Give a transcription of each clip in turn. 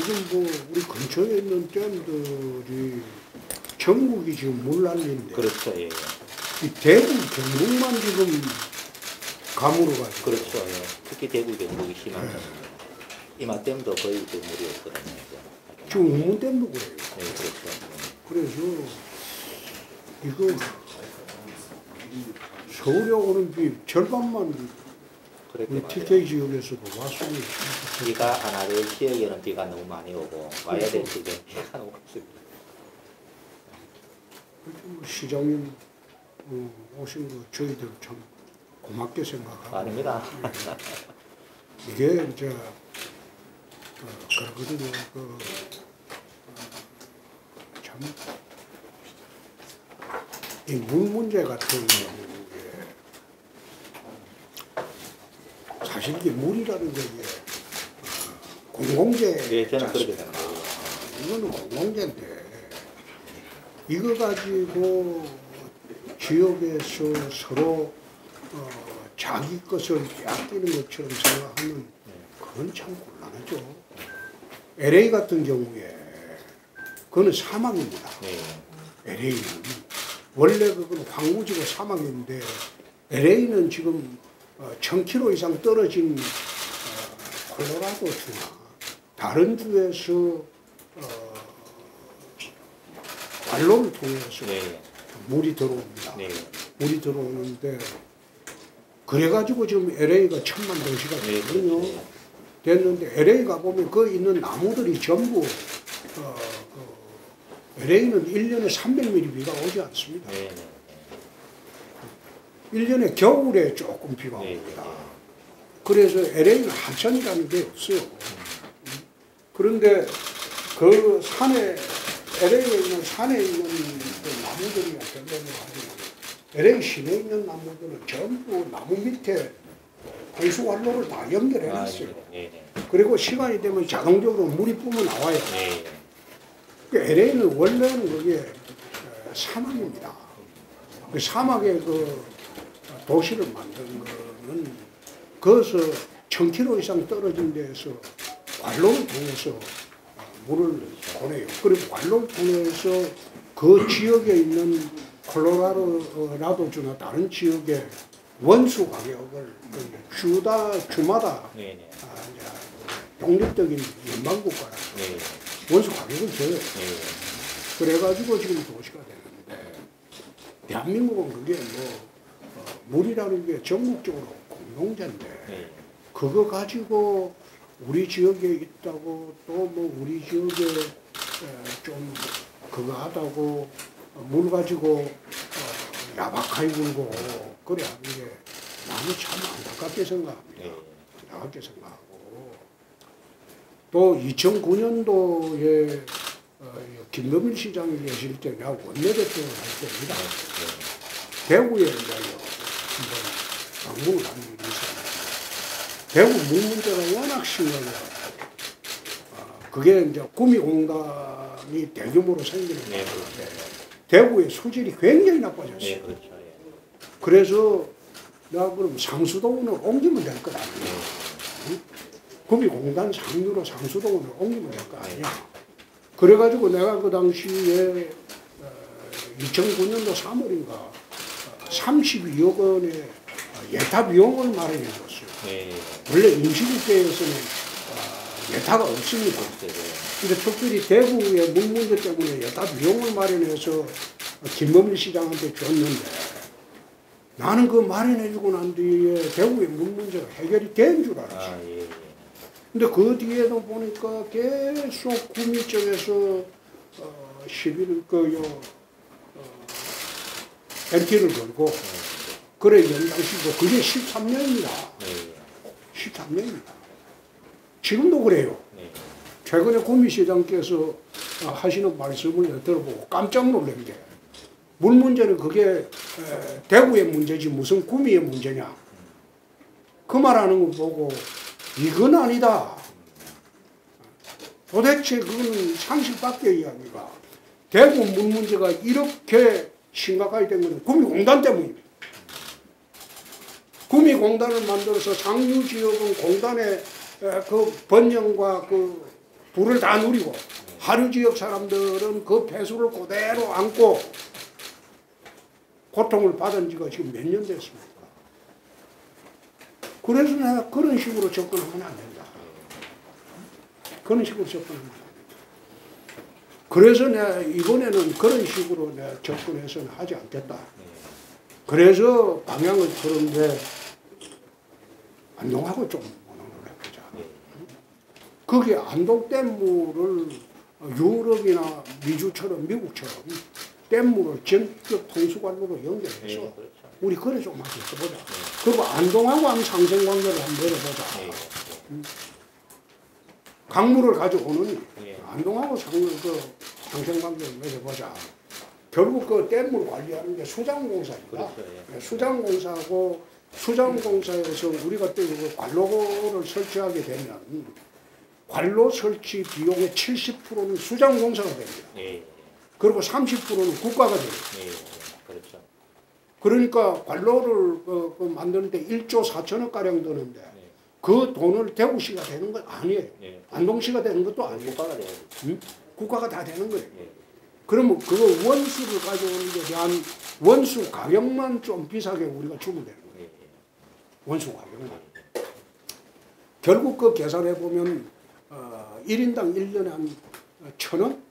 지금 뭐 우리 근처에 있는 댐들이 전국이 지금 물난리인데. 그렇죠. 예. 이 대구 경북만 지금 가물어가지고. 그렇죠. 예. 특히 대구 경북이 심하죠. 이마댐도 거의 그 물이 없거든요. 지금 우문댐도 그래요. 네, 그렇죠. 그래서 이거 서울에 오는 비 절반만 우리 TK 지역에서도 왔습니다. 비가 안 와도 지역에는 비가 너무 많이 오고 와야 될 지역은 비가 너무 없습니다. 시장님 오신 거 저희들 참 고맙게 생각하고. 아닙니다. 이게 이제 그러거든요. 참 이 물 문제 같은 게 사실 이게 물이라는 게 공공재. 네, 저는 그렇게 생각합니다. 이거는 공공재인데 이거 가지고 지역에서 서로 자기 것을 빼앗기는 것처럼 생각하면 그건 참 곤란하죠. LA 같은 경우에 그거는 사막입니다. 네. LA는 원래 그건 황무지고 사막인데 LA는 지금 1000km 이상 떨어진 콜로라도 주나 다른 주에서 관로를 통해서 네. 물이 들어옵니다. 네. 물이 들어오는데 그래가지고 지금 LA가 1000만 도시가 됐거든요. 네. 됐는데 LA 가보면 그 있는 나무들이 전부 LA는 1년에 300mm 비가 오지 않습니다. 네. 1년에 겨울에 조금 비가 네. 옵니다. 그래서 LA는 하천이라는 게 없어요. 그런데 그 산에 LA에 있는 산에 있는 그 나무들이 대부분 LA 시내에 있는 나무들은 전부 나무 밑에 배수관로를 다 연결해놨어요. 네. 그리고 시간이 되면 자동적으로 물이 뿜어 나와요. 네. LA는 원래는 그게 사막입니다. 그 사막에 그 도시를 만든 거는 거기서 1000km 이상 떨어진 데에서 관로를 통해서 물을 보내요. 그리고 관로를 통해서 그 지역에 있는 콜로라도주나 다른 지역에 원수 가격을 주마다 독립적인 연방국가라 원수 가격을 줘요. 그래가지고 지금 도시가 되는데 대한민국은 그게 물이라는 게 전국적으로 공동체인데 그거 가지고 우리 지역에 있다고 또 뭐 우리 지역에 좀 그거 하다고 물 가지고 야박하게 굴고 그래 하는 게 나는 참 안타깝게 생각합니다. 안타깝게 생각하고 또 2009년도에 김범일 시장이 계실 때 내가 원내대표를 할 때입니다. 대구에 이제 한번 방문을 한 일이 있었는데 대구 물 문제가 워낙 심해요. 그게 이제 구미공단이 대규모로 생기는 건데 대구의 수질이 굉장히 나빠졌어요. 그래서 내가 그럼 상수동으로 옮기면 될 것 아니냐. 구미공단 상류로 상수동으로 옮기면 될 거 아니냐. 그래가지고 내가 그 당시에 2009년도 3월인가 32억 원의 예타 비용을 마련해 줬어요. 원래 임시국회에서는 예타가 없습니다. 근데 특별히 대구의 물 문제 때문에 예타 비용을 마련해서 김범일 시장한테 줬는데 나는 그 마련해주고 난 뒤에 대구의 물 문제가 해결이 된 줄 알았어요. 근데 그 뒤에도 보니까 계속 구미 쪽에서 시비를 MT를 걸고 그래 연장시고 그게 13년입니다. 13년입니다. 지금도 그래요. 최근에 구미시장께서 하시는 말씀을 들어보고 깜짝 놀란 게 물 문제는 그게 대구의 문제지 무슨 구미의 문제냐. 그 말하는 거 보고 이건 아니다. 도대체 그거는 상식 밖의 이야기가 대구 물 문제가 이렇게 심각하게 된 것은 구미공단 때문입니다. 구미공단을 만들어서 상류 지역은 공단의 그 번영과 그 불을 다 누리고 하류 지역 사람들은 그 폐수를 그대로 안고 고통을 받은 지가 지금 몇 년 됐습니까? 그래서 내가 그런 식으로 접근하면 안 된다. 그런 식으로 접근하면 안 된다. 그래서 내가 이번에는 그런 식으로 내가 접근해서는 하지 않겠다. 그래서 방향을 틀었는데 안동하고 좀 논의를 해보자. 거기 안동 댐물을 유럽이나 미주처럼 미국처럼 댐물을 전격 통수관로로 연결해서 우리 그래 좀 한번 해보자. 그리고 안동하고 한 상생관계를 한번 내려보자. 강물을 가져오느니 안동하고 상생관계를 내려보자. 결국 그 댐물 관리하는 게 수자원공사입니다. 수자원공사하고 수자원공사에서 우리가 또 그 관로를 설치하게 되면 관로 설치 비용의 70%는 수자원공사가 됩니다. 그리고 30%는 국가가 됩니다. 그렇죠. 그러니까 관로를 만드는데 1조 4천억 가량 드는데 그 돈을 대구시가 되는 건 아니에요. 안동시가 되는 것도 아니에요. 국가가 돼야 돼. 국가가 다 되는 거예요. 그러면 그거 원수를 가져오는 데 대한 원수 가격만 좀 비싸게 우리가 주면 되는 거예요. 원수 가격만. 결국 그 계산해 보면 1인당 1년에 한 1,000원?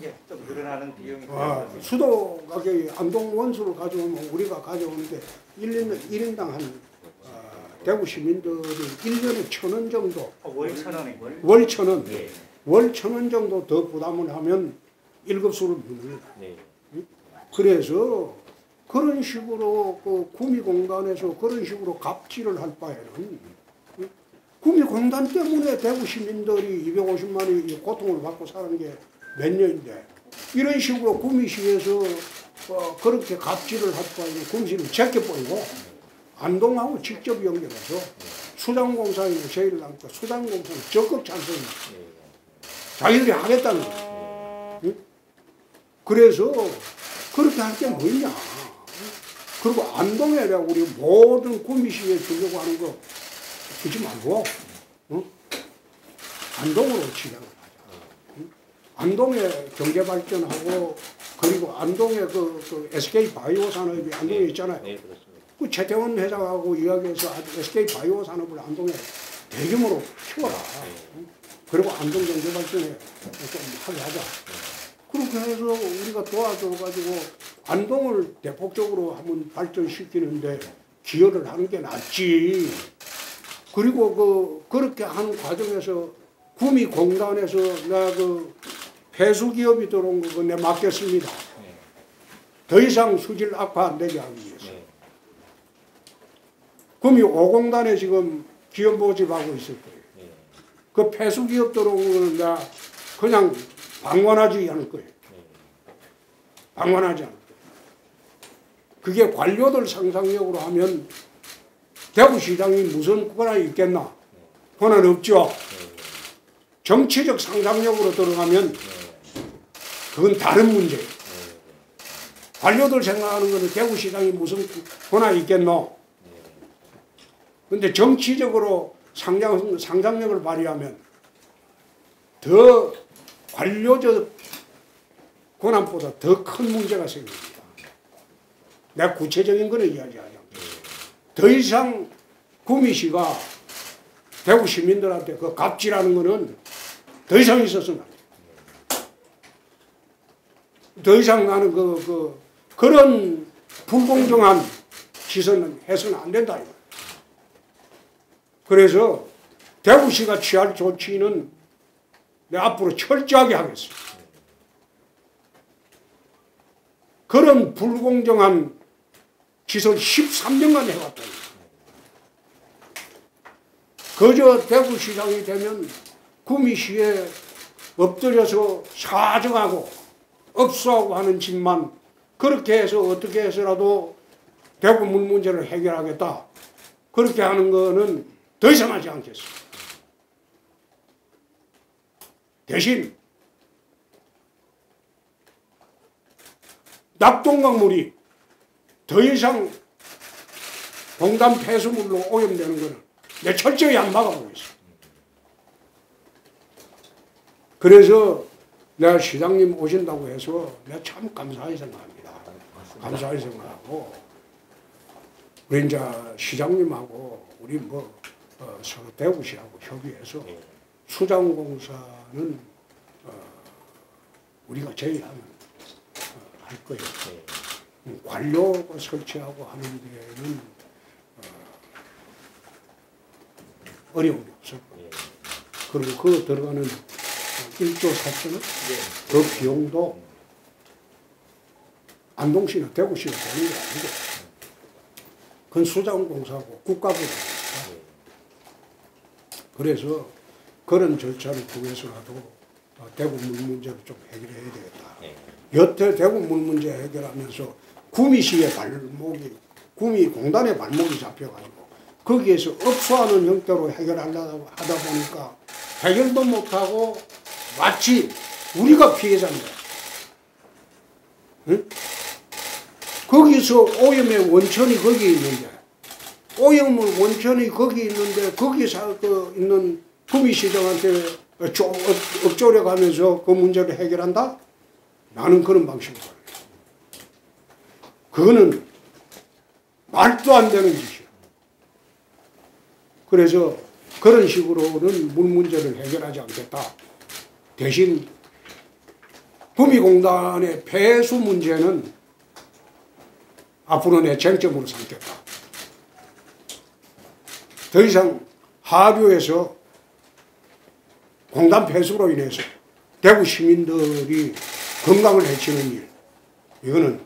예, 좀 늘어나는 비용이 수도 가격이 안동 원수를 가져오면 우리가 가져오는데 1인당 한 대구 시민들이 1년에 1,000원 정도 월 1,000원에 월 1,000원 월 1,000원 정도 더 부담을 하면 1급수를 묻습니다. 그래서 그런 식으로 그 구미공단에서 그런 식으로 갑질을 할 바에는 구미공단 때문에 대구 시민들이 250만이 고통을 받고 사는 게 몇 년인데 이런 식으로 구미시에서 그렇게 갑질을 할 바에는 구미시를 제껴버리고 안동하고 직접 연결해서 수자원공사에는 제일 남고 수자원공사는 적극 찬성입니다. 자기들이 하겠다는 거예요. 그래서 그렇게 할 게 뭐냐. 그리고 안동에 내가 우리 모든 구미시에 주려고 하는 거 주지 말고 안동으로 진행을 하자. 안동의 경제발전하고 그리고 안동의 그 SK 바이오 산업이 안동에 있잖아요. 그 최태원 회장하고 이야기해서 SK 바이오 산업을 안동에 대규모로 키워라. 그리고 안동 경제발전에 좀 하게 하자. 그렇게 해서 우리가 도와줘가지고 안동을 대폭적으로 한번 발전시키는데 기여를 하는 게 낫지. 그리고 그렇게 하는 과정에서 구미공단에서 내가 그 폐수기업이 들어온 거 내가 맡겼습니다. 더 이상 수질 악화 안 되게 하기 위해서. 구미 5공단에 지금 기업 모집하고 있을 거예요. 그 폐수기업 들어온 거는 내가 그냥 방관하지 않을 거예요. 방관하지 않을 거예요. 그게 관료들 상상력으로 하면 대구시장이 무슨 권한이 있겠나? 권한 없죠. 정치적 상상력으로 들어가면 그건 다른 문제예요. 관료들 생각하는 거는 대구시장이 무슨 권한이 있겠노? 근데 정치적으로 상상력을 발휘하면 더 관료적 권한보다 더 큰 문제가 생깁니다. 내가 구체적인 거는 이야기하지 않겠습니다. 더 이상 구미시가 대구 시민들한테 그 갑질하는 거는 더 이상 있었으면 안 돼. 더 이상 나는 그런 불공정한 시선은 해서는 안 된다. 그래서 대구시가 취할 조치는 내가 앞으로 철저하게 하겠습니다. 그런 불공정한 짓을 13년간 해왔다. 그저 대구시장이 되면 구미시에 엎드려서 사정하고 업소하고 하는 짓만 그렇게 해서 어떻게 해서라도 대구 물 문제를 해결하겠다. 그렇게 하는 거는 더 이상 하지 않겠습니다. 대신 낙동강물이 더 이상 공단 폐수물로 오염되는 것은 내 철저히 안 막아보겠습니다. 그래서 내가 시장님 오신다고 해서 내가 참 감사하게 생각합니다. 감사하게 생각하고 우리 이제 시장님하고 우리 서로 대구시하고 협의해서 수자원공사는 우리가 제의하면 할 거예요. 관료가 설치하고 하는 데는 어려움이 없을 거예요. 그리고 그 들어가는 1조 4천원 그 비용도 안동시나 대구시가 되는 게 아니고 그건 수자원공사하고 국가부가 그래서 그런 절차를 통해서라도 대구 물 문제를 좀 해결해야 되겠다. 여태 대구 물 문제 해결하면서 구미시의 구미공단의 발목이 잡혀가지고 거기에서 업소하는 형태로 해결하려고 하다 보니까 해결도 못하고 마치 우리가 피해자인데 응? 거기서 오염의 원천이 거기에 있는데 오염물 원천이 거기 있는데 거기서 있는 구미시장한테 엎조려 가면서 그 문제를 해결한다? 나는 그런 방식으로 할래. 그거는 말도 안 되는 짓이야. 그래서 그런 식으로는 물 문제를 해결하지 않겠다. 대신 구미공단의 폐수 문제는 앞으로 내 쟁점으로 삼겠다. 더 이상 하류에서 공단 폐수로 인해서 대구 시민들이 건강을 해치는 일, 이거는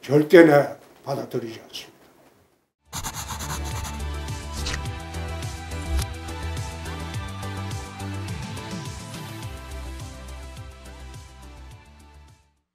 절대 내 받아들이지 않습니다.